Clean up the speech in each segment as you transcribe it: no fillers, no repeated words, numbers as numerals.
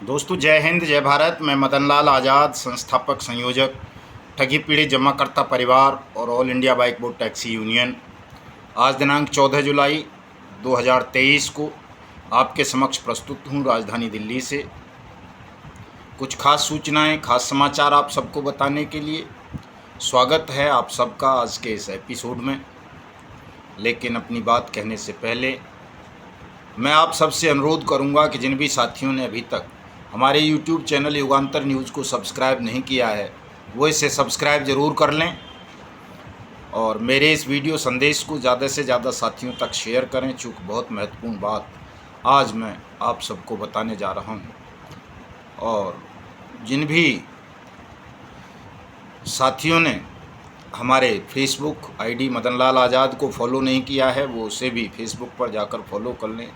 दोस्तों जय हिंद जय भारत। मैं मदन लाल आज़ाद, संस्थापक संयोजक ठगी पीड़ित जमाकर्ता परिवार और all India bike board taxi union, आज दिनांक 14 जुलाई 2023 को आपके समक्ष प्रस्तुत हूँ राजधानी दिल्ली से। कुछ खास सूचनाएं, खास समाचार आप सबको बताने के लिए स्वागत है आप सबका आज के इस एपिसोड में। लेकिन अपनी बात कहने से पहले मैं आप सबसे अनुरोध करूंगा कि जिन भी साथियों ने अभी तक हमारे YouTube चैनल युगांतर न्यूज़ को सब्सक्राइब नहीं किया है वो इसे सब्सक्राइब ज़रूर कर लें और मेरे इस वीडियो संदेश को ज़्यादा से ज़्यादा साथियों तक शेयर करें, चूँकि बहुत महत्वपूर्ण बात आज मैं आप सबको बताने जा रहा हूं। और जिन भी साथियों ने हमारे फेसबुक आईडी मदन लाल आज़ाद को फॉलो नहीं किया है वो उसे भी फेसबुक पर जाकर फॉलो कर लें,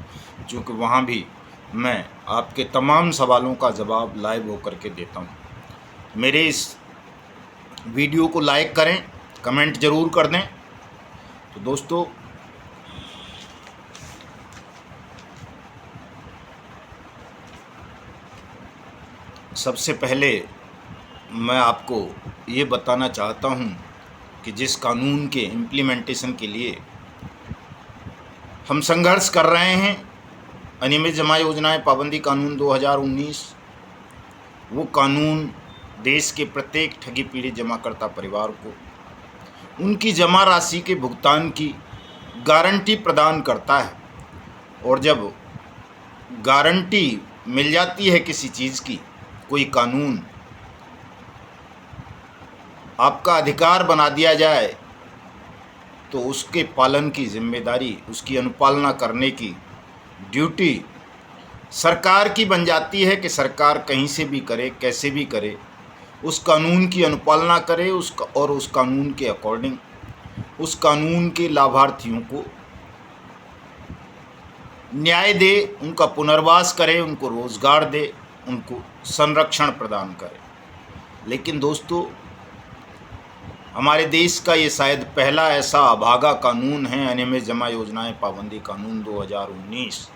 क्योंकि वहाँ भी मैं आपके तमाम सवालों का जवाब लाइव होकर के देता हूँ। मेरे इस वीडियो को लाइक करें, कमेंट ज़रूर कर दें। तो दोस्तों सबसे पहले मैं आपको ये बताना चाहता हूँ कि जिस कानून के इम्प्लीमेंटेशन के लिए हम संघर्ष कर रहे हैं, अनियमित जमा योजनाएं पाबंदी कानून 2019, वो कानून देश के प्रत्येक ठगी पीड़ित जमाकर्ता परिवार को उनकी जमा राशि के भुगतान की गारंटी प्रदान करता है। और जब गारंटी मिल जाती है किसी चीज़ की, कोई कानून आपका अधिकार बना दिया जाए तो उसके पालन की जिम्मेदारी, उसकी अनुपालना करने की ड्यूटी सरकार की बन जाती है कि सरकार कहीं से भी करे, कैसे भी करे, उस कानून की अनुपालना करे और उस कानून के अकॉर्डिंग उस कानून के लाभार्थियों को न्याय दे, उनका पुनर्वास करे, उनको रोज़गार दे, उनको संरक्षण प्रदान करे। लेकिन दोस्तों हमारे देश का ये शायद पहला ऐसा अभागा कानून है, अनियमित जमा योजनाएं पाबंदी कानून 2019,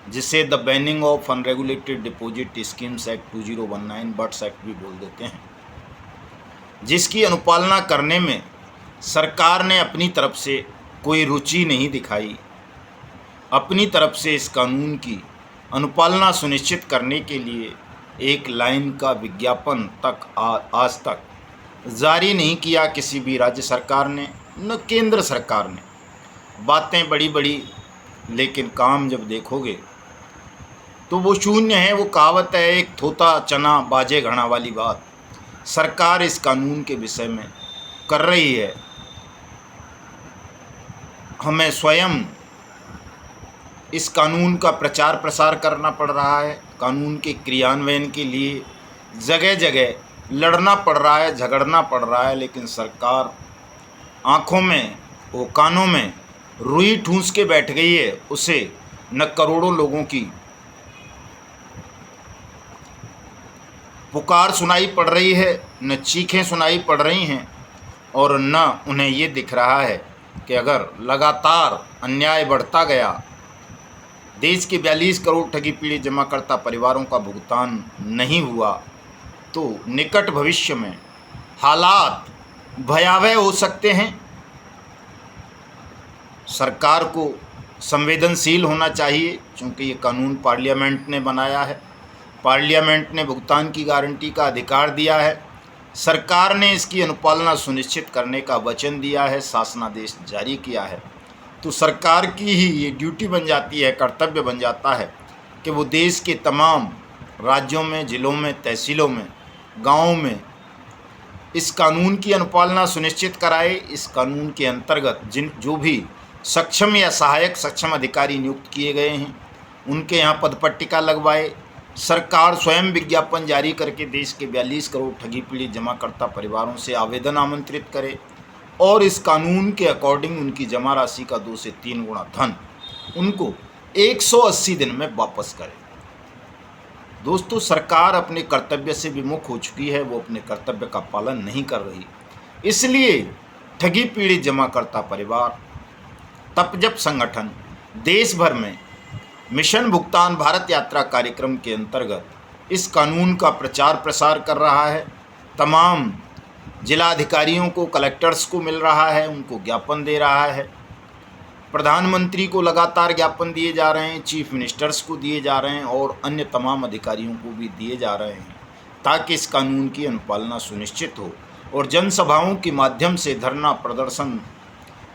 जिसे the banning of unregulated deposit schemes act 2019 BUDS act भी बोल देते हैं, जिसकी अनुपालना करने में सरकार ने अपनी तरफ से कोई रुचि नहीं दिखाई। अपनी तरफ से इस कानून की अनुपालना सुनिश्चित करने के लिए एक लाइन का विज्ञापन तक आज तक जारी नहीं किया किसी भी राज्य सरकार ने, न केंद्र सरकार ने। बातें बड़ी बड़ी, लेकिन काम जब देखोगे तो वो शून्य है। वो कहावत है, एक थोता चना बाजे घड़ा वाली बात सरकार इस कानून के विषय में कर रही है। हमें स्वयं इस कानून का प्रचार प्रसार करना पड़ रहा है। कानून के क्रियान्वयन के लिए जगह जगह लड़ना पड़ रहा है, झगड़ना पड़ रहा है, लेकिन सरकार आँखों में वो कानों में रुई ठूंस के बैठ गई है। उसे न करोड़ों लोगों की पुकार सुनाई पड़ रही है, न चीखें सुनाई पड़ रही हैं, और न उन्हें ये दिख रहा है कि अगर लगातार अन्याय बढ़ता गया, देश के 42 करोड़ ठगी पीड़ित जमाकर्ता परिवारों का भुगतान नहीं हुआ, तो निकट भविष्य में हालात भयावह हो सकते हैं। सरकार को संवेदनशील होना चाहिए, क्योंकि ये कानून पार्लियामेंट ने बनाया है, पार्लियामेंट ने भुगतान की गारंटी का अधिकार दिया है, सरकार ने इसकी अनुपालना सुनिश्चित करने का वचन दिया है, शासनादेश जारी किया है। तो सरकार की ही ये ड्यूटी बन जाती है, कर्तव्य बन जाता है कि वो देश के तमाम राज्यों में, ज़िलों में, तहसीलों में, गाँवों में इस कानून की अनुपालना सुनिश्चित कराए। इस कानून के अंतर्गत जो भी सक्षम या सहायक सक्षम अधिकारी नियुक्त किए गए हैं उनके यहाँ पदपट्टिका लगवाए। सरकार स्वयं विज्ञापन जारी करके देश के 42 करोड़ ठगी पीड़ित जमाकर्ता परिवारों से आवेदन आमंत्रित करे और इस कानून के अकॉर्डिंग उनकी जमा राशि का 2 से 3 गुना धन उनको 180 दिन में वापस करे। दोस्तों सरकार अपने कर्तव्य से विमुख हो चुकी है, वो अपने कर्तव्य का पालन नहीं कर रही। इसलिए ठगी पीड़ित जमाकर्ता परिवार तपजप संगठन देश भर में मिशन भुगतान भारत यात्रा कार्यक्रम के अंतर्गत इस कानून का प्रचार प्रसार कर रहा है। तमाम जिलाधिकारियों को, कलेक्टर्स को मिल रहा है, उनको ज्ञापन दे रहा है। प्रधानमंत्री को लगातार ज्ञापन दिए जा रहे हैं, चीफ मिनिस्टर्स को दिए जा रहे हैं और अन्य तमाम अधिकारियों को भी दिए जा रहे हैं, ताकि इस कानून की अनुपालना सुनिश्चित हो। और जनसभाओं के माध्यम से, धरना प्रदर्शन,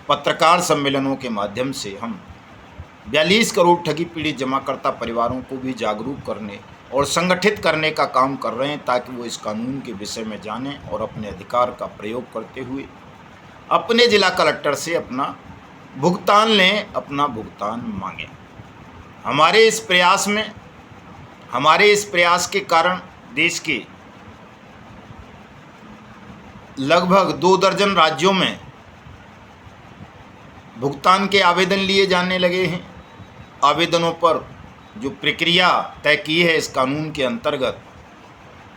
पत्रकार सम्मेलनों के माध्यम से हम 42 करोड़ ठगी पीड़ित जमाकर्ता परिवारों को भी जागरूक करने और संगठित करने का काम कर रहे हैं, ताकि वो इस कानून के विषय में जानें और अपने अधिकार का प्रयोग करते हुए अपने जिला कलेक्टर से अपना भुगतान लें, अपना भुगतान मांगें। हमारे इस प्रयास के कारण देश के लगभग 2 दर्जन राज्यों में भुगतान के आवेदन लिए जाने लगे हैं। आवेदनों पर जो प्रक्रिया तय की है इस कानून के अंतर्गत,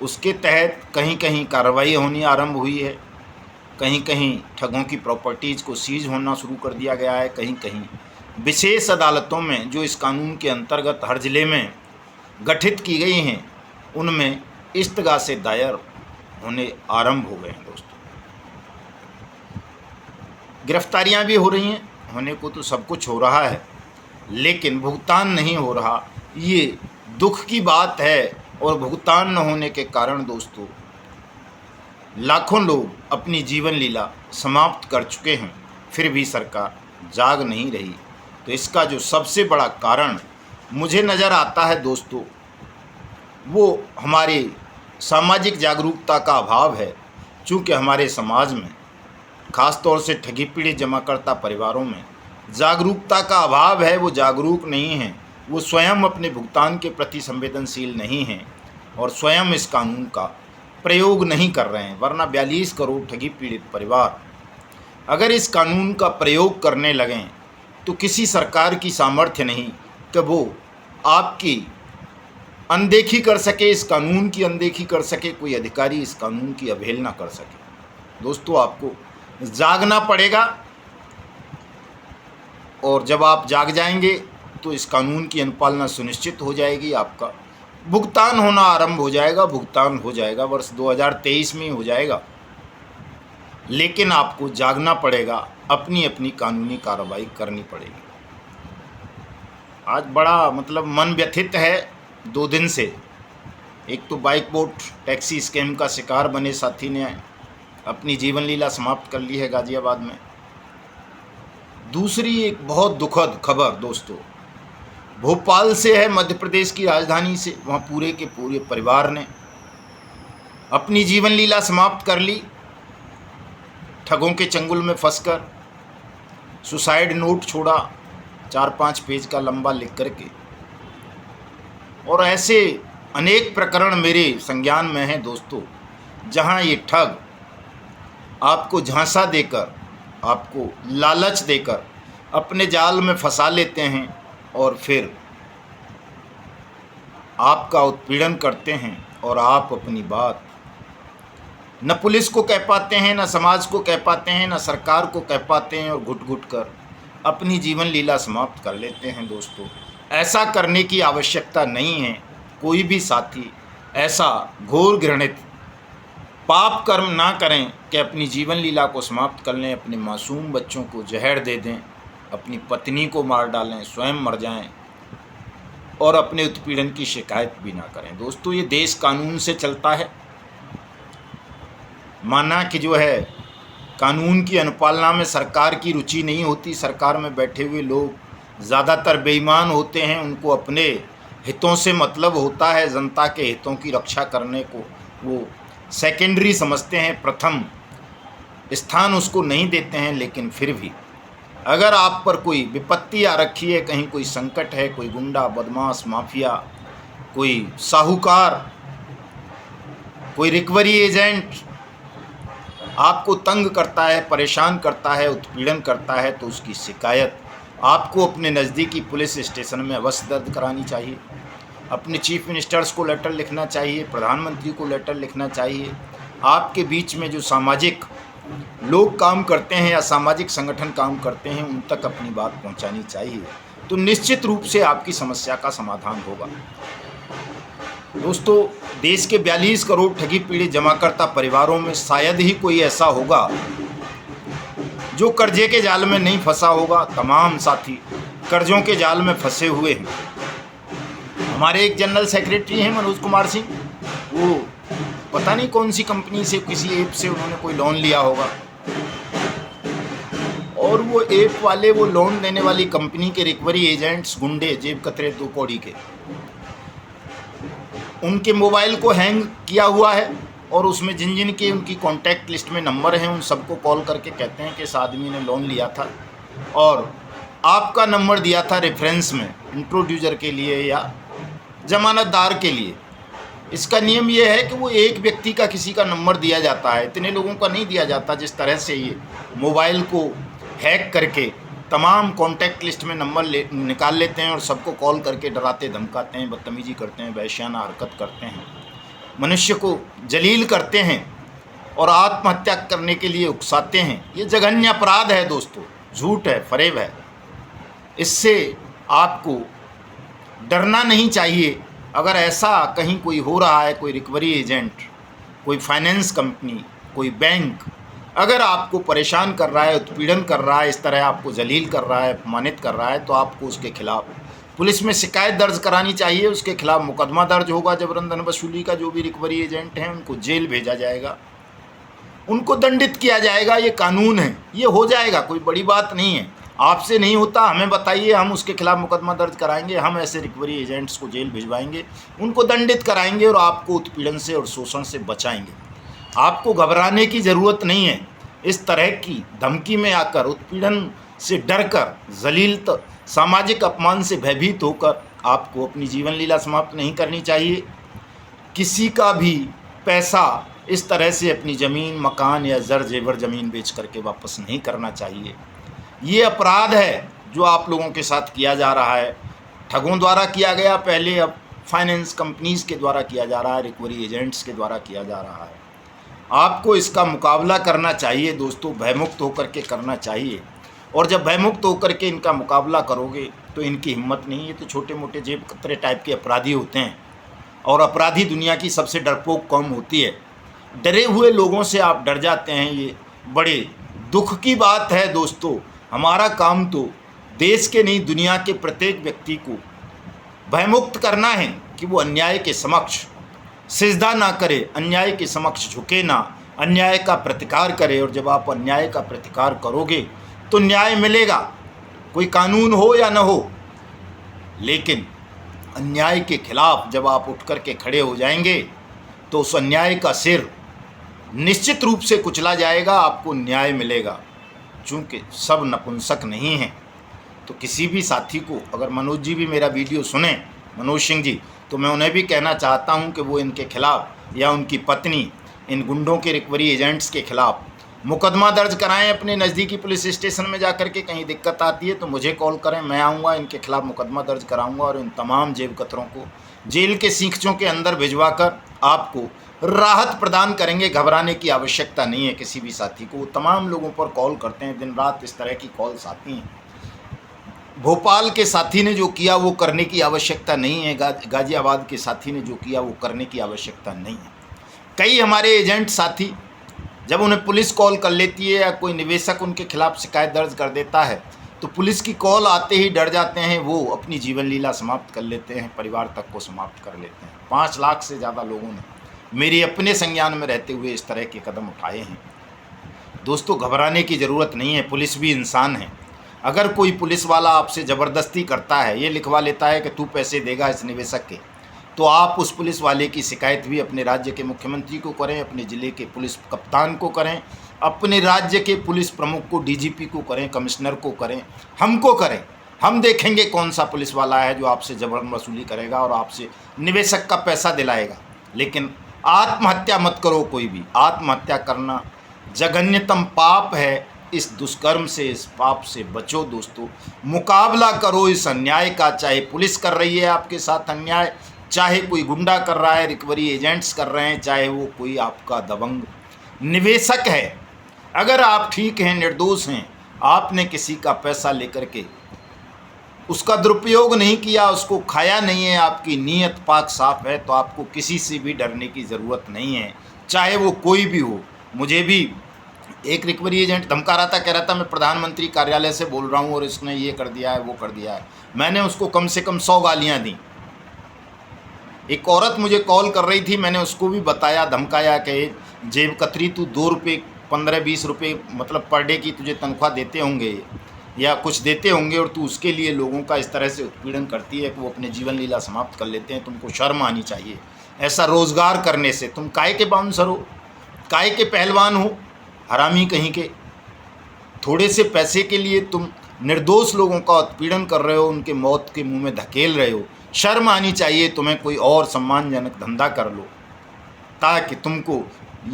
उसके तहत कहीं कहीं कार्रवाई होनी आरंभ हुई है, कहीं कहीं ठगों की प्रॉपर्टीज़ को सीज होना शुरू कर दिया गया है, कहीं कहीं विशेष अदालतों में जो इस कानून के अंतर्गत हर ज़िले में गठित की गई हैं, उनमें इस्तगासे दायर होने आरंभ हो गए हैं। दोस्तों, गिरफ्तारियां भी हो रही हैं, होने को तो सब कुछ हो रहा है, लेकिन भुगतान नहीं हो रहा, ये दुख की बात है। और भुगतान न होने के कारण दोस्तों लाखों लोग अपनी जीवन लीला समाप्त कर चुके हैं, फिर भी सरकार जाग नहीं रही। तो इसका जो सबसे बड़ा कारण मुझे नज़र आता है दोस्तों, वो हमारी सामाजिक जागरूकता का अभाव है। चूँकि हमारे समाज में, ख़ास तौर से ठगी पीड़ित जमाकर्ता परिवारों में जागरूकता का अभाव है। वो जागरूक नहीं हैं, वो स्वयं अपने भुगतान के प्रति संवेदनशील नहीं हैं और स्वयं इस कानून का प्रयोग नहीं कर रहे हैं। वरना 42 करोड़ ठगी पीड़ित परिवार अगर इस कानून का प्रयोग करने लगें तो किसी सरकार की सामर्थ्य नहीं कि वो आपकी अनदेखी कर सके, इस कानून की अनदेखी कर सके, कोई अधिकारी इस कानून की अवहेलना कर सके। दोस्तों, आपको जागना पड़ेगा और जब आप जाग जाएंगे तो इस कानून की अनुपालना सुनिश्चित हो जाएगी, आपका भुगतान होना आरंभ हो जाएगा। भुगतान हो जाएगा, वर्ष 2023 में हो जाएगा, लेकिन आपको जागना पड़ेगा, अपनी अपनी कानूनी कार्रवाई करनी पड़ेगी। आज बड़ा मन व्यथित है 2 दिन से। एक तो बाइक बोट टैक्सी स्कैम का शिकार बने साथी ने अपनी जीवन लीला समाप्त कर ली है गाज़ियाबाद में। दूसरी एक बहुत दुखद खबर दोस्तों भोपाल से है, मध्य प्रदेश की राजधानी से। वहाँ पूरे के पूरे परिवार ने अपनी जीवन लीला समाप्त कर ली, ठगों के चंगुल में फंसकर। सुसाइड नोट छोड़ा 4-5 पेज का लंबा लिख करके। और ऐसे अनेक प्रकरण मेरे संज्ञान में हैं दोस्तों, जहाँ ये ठग आपको झांसा देकर, आपको लालच देकर अपने जाल में फंसा लेते हैं और फिर आपका उत्पीड़न करते हैं। और आप अपनी बात न पुलिस को कह पाते हैं, न समाज को कह पाते हैं, न सरकार को कह पाते हैं, और घुट घुट कर अपनी जीवन लीला समाप्त कर लेते हैं। दोस्तों, ऐसा करने की आवश्यकता नहीं है। कोई भी साथी ऐसा घोर घृणित पाप कर्म ना करें कि अपनी जीवन लीला को समाप्त कर लें, अपने मासूम बच्चों को जहर दे दें, अपनी पत्नी को मार डालें, स्वयं मर जाएं और अपने उत्पीड़न की शिकायत भी ना करें। दोस्तों, ये देश कानून से चलता है। माना कि जो है कानून की अनुपालना में सरकार की रुचि नहीं होती, सरकार में बैठे हुए लोग ज़्यादातर बेईमान होते हैं, उनको अपने हितों से मतलब होता है, जनता के हितों की रक्षा करने को वो सेकेंडरी समझते हैं, प्रथम स्थान उसको नहीं देते हैं। लेकिन फिर भी अगर आप पर कोई विपत्ति आ रखी है, कहीं कोई संकट है, कोई गुंडा, बदमाश, माफिया, कोई साहूकार, कोई रिकवरी एजेंट आपको तंग करता है, परेशान करता है, उत्पीड़न करता है, तो उसकी शिकायत आपको अपने नज़दीकी पुलिस स्टेशन में अवश्य दर्ज करानी चाहिए। अपने चीफ मिनिस्टर्स को लेटर लिखना चाहिए, प्रधानमंत्री को लेटर लिखना चाहिए। आपके बीच में जो सामाजिक लोग काम करते हैं या सामाजिक संगठन काम करते हैं, उन तक अपनी बात पहुंचानी चाहिए। तो निश्चित रूप से आपकी समस्या का समाधान होगा। दोस्तों, देश के 42 करोड़ ठगी पीड़ित जमाकर्ता परिवारों में शायद ही कोई ऐसा होगा जो कर्जे के जाल में नहीं फंसा होगा। तमाम साथी कर्जों के जाल में फंसे हुए हैं। हमारे एक जनरल सेक्रेटरी हैं मनोज कुमार सिंह, वो पता नहीं कौन सी कंपनी से, किसी ऐप से उन्होंने कोई लोन लिया होगा, और वो ऐप वाले, वो लोन देने वाली कंपनी के रिकवरी एजेंट्स, गुंडे, जेब कतरे 2 कौड़ी के, उनके मोबाइल को हैंग किया हुआ है और उसमें जिन जिन के उनकी कॉन्टैक्ट लिस्ट में नंबर हैं उन सबको कॉल करके कहते हैं कि इस आदमी ने लोन लिया था और आपका नंबर दिया था रेफरेंस में, इंट्रोड्यूसर के लिए या जमानतदार के लिए। इसका नियम ये है कि वो एक व्यक्ति का किसी का नंबर दिया जाता है, इतने लोगों का नहीं दिया जाता। जिस तरह से ये मोबाइल को हैक करके तमाम कॉन्टैक्ट लिस्ट में नंबर निकाल लेते हैं और सबको कॉल करके डराते धमकाते हैं, बदतमीजी करते हैं, वैश्याना हरकत करते हैं, मनुष्य को जलील करते हैं और आत्महत्या करने के लिए उकसाते हैं। ये जघन्य अपराध है दोस्तों, झूठ है, फरेब है। इससे आपको डरना नहीं चाहिए। अगर ऐसा कहीं कोई हो रहा है, कोई रिकवरी एजेंट, कोई फाइनेंस कंपनी, कोई बैंक अगर आपको परेशान कर रहा है, उत्पीड़न कर रहा है, इस तरह आपको जलील कर रहा है, अपमानित कर रहा है, तो आपको उसके खिलाफ पुलिस में शिकायत दर्ज करानी चाहिए। उसके खिलाफ मुकदमा दर्ज होगा। जबरन धन वसूली का जो भी रिकवरी एजेंट हैं उनको जेल भेजा जाएगा, उनको दंडित किया जाएगा। ये कानून है, ये हो जाएगा, कोई बड़ी बात नहीं है। आपसे नहीं होता, हमें बताइए, हम उसके खिलाफ मुकदमा दर्ज कराएंगे। हम ऐसे रिकवरी एजेंट्स को जेल भिजवाएंगे, उनको दंडित कराएंगे और आपको उत्पीड़न से और शोषण से बचाएंगे। आपको घबराने की ज़रूरत नहीं है। इस तरह की धमकी में आकर, उत्पीड़न से डरकर, जलील सामाजिक अपमान से भयभीत होकर आपको अपनी जीवन लीला समाप्त नहीं करनी चाहिए। किसी का भी पैसा इस तरह से अपनी ज़मीन, मकान या जर जेवर ज़मीन बेच करके वापस नहीं करना चाहिए। ये अपराध है जो आप लोगों के साथ किया जा रहा है। ठगों द्वारा किया गया पहले, अब फाइनेंस कंपनीज़ के द्वारा किया जा रहा है, रिकवरी एजेंट्स के द्वारा किया जा रहा है। आपको इसका मुकाबला करना चाहिए दोस्तों, भयमुक्त होकर के करना चाहिए। और जब भयमुक्त होकर के इनका मुकाबला करोगे तो इनकी हिम्मत नहीं है। तो छोटे मोटे जेब कतरे टाइप के अपराधी होते हैं और अपराधी दुनिया की सबसे डरपोक कौम होती है। डरे हुए लोगों से आप डर जाते हैं, ये बड़े दुख की बात है दोस्तों। हमारा काम तो देश के नहीं, दुनिया के प्रत्येक व्यक्ति को भयमुक्त करना है कि वो अन्याय के समक्ष सिजदा ना करे, अन्याय के समक्ष झुके ना, अन्याय का प्रतिकार करे। और जब आप अन्याय का प्रतिकार करोगे तो न्याय मिलेगा, कोई कानून हो या न हो। लेकिन अन्याय के खिलाफ जब आप उठ कर के खड़े हो जाएंगे तो उस अन्याय का सिर निश्चित रूप से कुचला जाएगा, आपको न्याय मिलेगा। चूँकि सब नपुंसक नहीं हैं, तो किसी भी साथी को, अगर मनोज जी भी मेरा वीडियो सुने, मनोज सिंह जी, तो मैं उन्हें भी कहना चाहता हूं कि वो इनके खिलाफ या उनकी पत्नी, इन गुंडों के रिकवरी एजेंट्स के खिलाफ मुकदमा दर्ज कराएं अपने नज़दीकी पुलिस स्टेशन में जाकर के। कहीं दिक्कत आती है तो मुझे कॉल करें, मैं आऊँगा, इनके खिलाफ मुकदमा दर्ज कराऊँगा और इन तमाम जेब कतरों को जेल के सींखचों के अंदर भिजवा कर आपको राहत प्रदान करेंगे। घबराने की आवश्यकता नहीं है किसी भी साथी को। तमाम लोगों पर कॉल करते हैं, दिन रात इस तरह की कॉल्स आती हैं। भोपाल के साथी ने जो किया वो करने की आवश्यकता नहीं है, गाज़ियाबाद के साथी ने जो किया वो करने की आवश्यकता नहीं है। कई हमारे एजेंट साथी जब उन्हें पुलिस कॉल कर लेती है या कोई निवेशक उनके खिलाफ शिकायत दर्ज कर देता है तो पुलिस की कॉल आते ही डर जाते हैं, वो अपनी जीवन लीला समाप्त कर लेते हैं, परिवार तक को समाप्त कर लेते हैं। 5 लाख से ज़्यादा लोगों ने मेरे अपने संज्ञान में रहते हुए इस तरह के कदम उठाए हैं। दोस्तों, घबराने की ज़रूरत नहीं है, पुलिस भी इंसान है। अगर कोई पुलिस वाला आपसे ज़बरदस्ती करता है, ये लिखवा लेता है कि तू पैसे देगा इस निवेशक के, तो आप उस पुलिस वाले की शिकायत भी अपने राज्य के मुख्यमंत्री को करें, अपने ज़िले के पुलिस कप्तान को करें, अपने राज्य के पुलिस प्रमुख को, डीजीपी को करें, कमिश्नर को करें, हमको करें। हम देखेंगे कौन सा पुलिस वाला है जो आपसे जबरन वसूली करेगा और आपसे निवेशक का पैसा दिलाएगा। लेकिन आत्महत्या मत करो कोई भी। आत्महत्या करना जघन्यतम पाप है। इस दुष्कर्म से, इस पाप से बचो दोस्तों। मुकाबला करो इस अन्याय का, चाहे पुलिस कर रही है आपके साथ अन्याय, चाहे कोई गुंडा कर रहा है, रिकवरी एजेंट्स कर रहे हैं, चाहे वो कोई आपका दबंग निवेशक है। अगर आप ठीक हैं, निर्दोष हैं, आपने किसी का पैसा लेकर के उसका दुरुपयोग नहीं किया, उसको खाया नहीं है, आपकी नीयत पाक साफ है, तो आपको किसी से भी डरने की ज़रूरत नहीं है, चाहे वो कोई भी हो। मुझे भी एक रिकवरी एजेंट धमका रहा था, कह रहा था मैं प्रधानमंत्री कार्यालय से बोल रहा हूँ और इसने ये कर दिया है, वो कर दिया है। मैंने उसको कम से कम 100 गालियाँ दी। एक औरत मुझे कॉल कर रही थी, मैंने उसको भी बताया, धमकाया कि जेब कतरी तू 2 रुपये 15-20 रुपये मतलब पर डे की तुझे तनख्वाह देते होंगे या कुछ देते होंगे और तू उसके लिए लोगों का इस तरह से उत्पीड़न करती है कि वो अपने जीवन लीला समाप्त कर लेते हैं। तुमको शर्म आनी चाहिए। ऐसा रोज़गार करने से तुम काहे के बाउंसर हो, काहे के पहलवान हो, हरामी कहीं के। थोड़े से पैसे के लिए तुम निर्दोष लोगों का उत्पीड़न कर रहे हो, उनके मौत के मुंह में धकेल रहे हो। शर्म आनी चाहिए तुम्हें। कोई और सम्मानजनक धंधा कर लो ताकि तुमको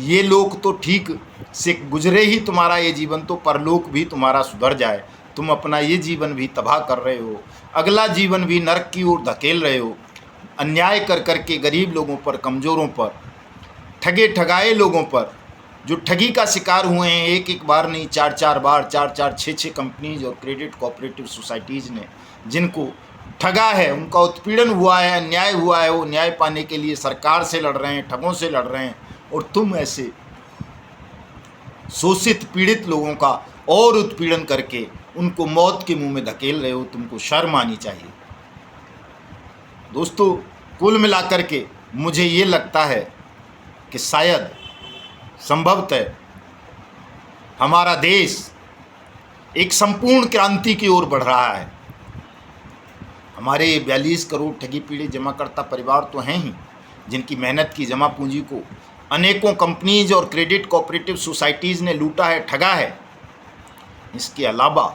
ये लोग तो ठीक से गुजरे ही तुम्हारा ये जीवन, तो परलोक भी तुम्हारा सुधर जाए। तुम अपना ये जीवन भी तबाह कर रहे हो, अगला जीवन भी नरक की ओर धकेल रहे हो। अन्याय कर कर के गरीब लोगों पर, कमज़ोरों पर, ठगे ठगाए लोगों पर जो ठगी का शिकार हुए हैं, एक एक बार नहीं 4-4 बार, 4-4 6-6 कंपनीज और क्रेडिट कोऑपरेटिव सोसाइटीज़ ने जिनको ठगा है, उनका उत्पीड़न हुआ है, अन्याय हुआ है, वो न्याय पाने के लिए सरकार से लड़ रहे हैं, ठगों से लड़ रहे हैं, और तुम ऐसे शोषित पीड़ित लोगों का और उत्पीड़न करके उनको मौत के मुंह में धकेल रहे हो। तुमको शर्म आनी चाहिए। दोस्तों, कुल मिलाकर के मुझे ये लगता है कि शायद संभवतः हमारा देश एक संपूर्ण क्रांति की ओर बढ़ रहा है। हमारे 42 करोड़ ठगी पीड़ित जमाकर्ता परिवार तो हैं ही, जिनकी मेहनत की जमा पूंजी को अनेकों कंपनीज और क्रेडिट कोऑपरेटिव सोसाइटीज़ ने लूटा है, ठगा है। इसके अलावा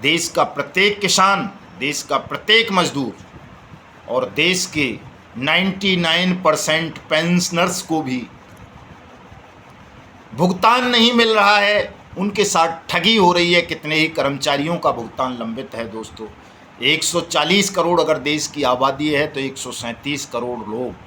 देश का प्रत्येक किसान, देश का प्रत्येक मजदूर और देश के 99% पेंशनर्स को भी भुगतान नहीं मिल रहा है, उनके साथ ठगी हो रही है। कितने ही कर्मचारियों का भुगतान लंबित है। दोस्तों, 140 करोड़ अगर देश की आबादी है तो 137 करोड़ लोग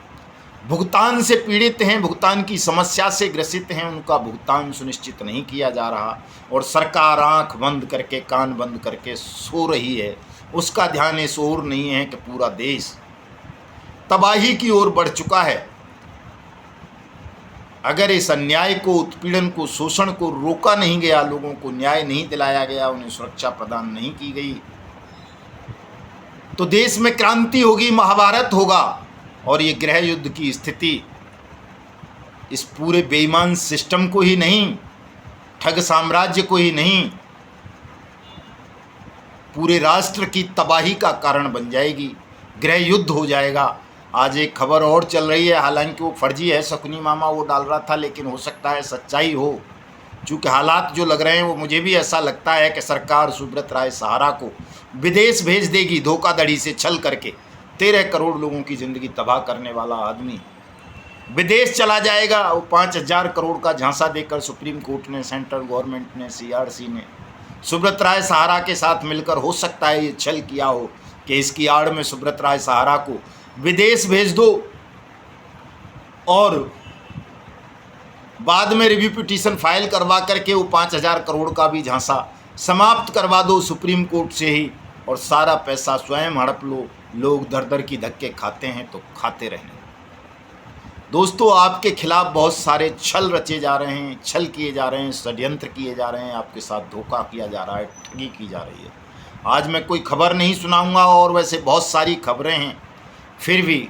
भुगतान से पीड़ित हैं, भुगतान की समस्या से ग्रसित हैं। उनका भुगतान सुनिश्चित नहीं किया जा रहा और सरकार आंख बंद करके, कान बंद करके सो रही है। उसका ध्यान इस ओर नहीं है कि पूरा देश तबाही की ओर बढ़ चुका है। अगर इस अन्याय को, उत्पीड़न को, शोषण को रोका नहीं गया, लोगों को न्याय नहीं दिलाया गया, उन्हें सुरक्षा प्रदान नहीं की गई, तो देश में क्रांति होगी, महाभारत होगा। और ये गृह युद्ध की स्थिति इस पूरे बेईमान सिस्टम को ही नहीं, ठग साम्राज्य को ही नहीं, पूरे राष्ट्र की तबाही का कारण बन जाएगी। गृह युद्ध हो जाएगा। आज एक खबर और चल रही है, हालांकि वो फर्जी है, शकुनी मामा वो डाल रहा था, लेकिन हो सकता है सच्चाई हो। चूँकि हालात जो लग रहे हैं वो मुझे भी ऐसा लगता है कि सरकार सुब्रत राय सहारा को विदेश भेज देगी, धोखाधड़ी से छल करके। 13 करोड़ लोगों की ज़िंदगी तबाह करने वाला आदमी विदेश चला जाएगा। वो 5000 करोड़ का झांसा देकर सुप्रीम कोर्ट ने, सेंट्रल गवर्नमेंट ने, CRC ने सुब्रत राय सहारा के साथ मिलकर हो सकता है ये छल किया हो कि इसकी आड़ में सुब्रत राय सहारा को विदेश भेज दो और बाद में रिव्यू पिटीशन फाइल करवा करके वो 5000 करोड़ का भी झांसा समाप्त करवा दो सुप्रीम कोर्ट से ही, और सारा पैसा स्वयं हड़प लो। लोग दर दर की धक्के खाते हैं तो खाते रहने। दोस्तों, आपके खिलाफ बहुत सारे छल रचे जा रहे हैं, छल किए जा रहे हैं, षड्यंत्र किए जा रहे हैं, आपके साथ धोखा किया जा रहा है, ठगी की जा रही है। आज मैं कोई खबर नहीं सुनाऊंगा और वैसे बहुत सारी खबरें हैं, फिर भी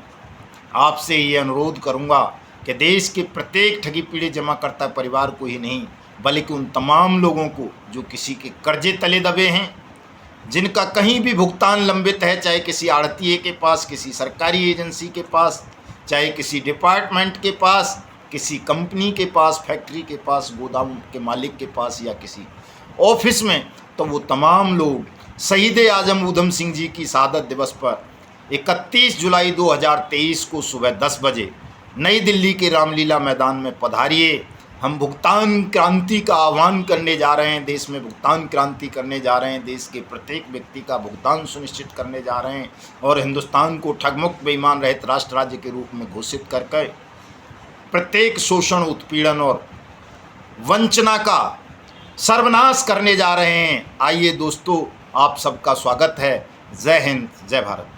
आपसे ये अनुरोध करूंगा कि देश के प्रत्येक ठगी पीड़ित जमाकर्ता परिवार को ही नहीं, बल्कि उन तमाम लोगों को जो किसी के कर्जे तले दबे हैं, जिनका कहीं भी भुगतान लंबित है, चाहे किसी आड़तीये के पास, किसी सरकारी एजेंसी के पास, चाहे किसी डिपार्टमेंट के पास, किसी कंपनी के पास, फैक्ट्री के पास, गोदाम के मालिक के पास या किसी ऑफिस में, तो वो तमाम लोग शहीद आजम ऊधम सिंह जी की शहादत दिवस पर 31 जुलाई 2023 को सुबह 10 बजे नई दिल्ली के रामलीला मैदान में पधारिए। हम भुगतान क्रांति का आह्वान करने जा रहे हैं, देश में भुगतान क्रांति करने जा रहे हैं, देश के प्रत्येक व्यक्ति का भुगतान सुनिश्चित करने जा रहे हैं और हिंदुस्तान को ठगमुक्त बेईमान रहित राष्ट्र राज्य के रूप में घोषित करके प्रत्येक शोषण, उत्पीड़न और वंचना का सर्वनाश करने जा रहे हैं। आइए दोस्तों, आप सबका स्वागत है। जय हिंद, जय भारत।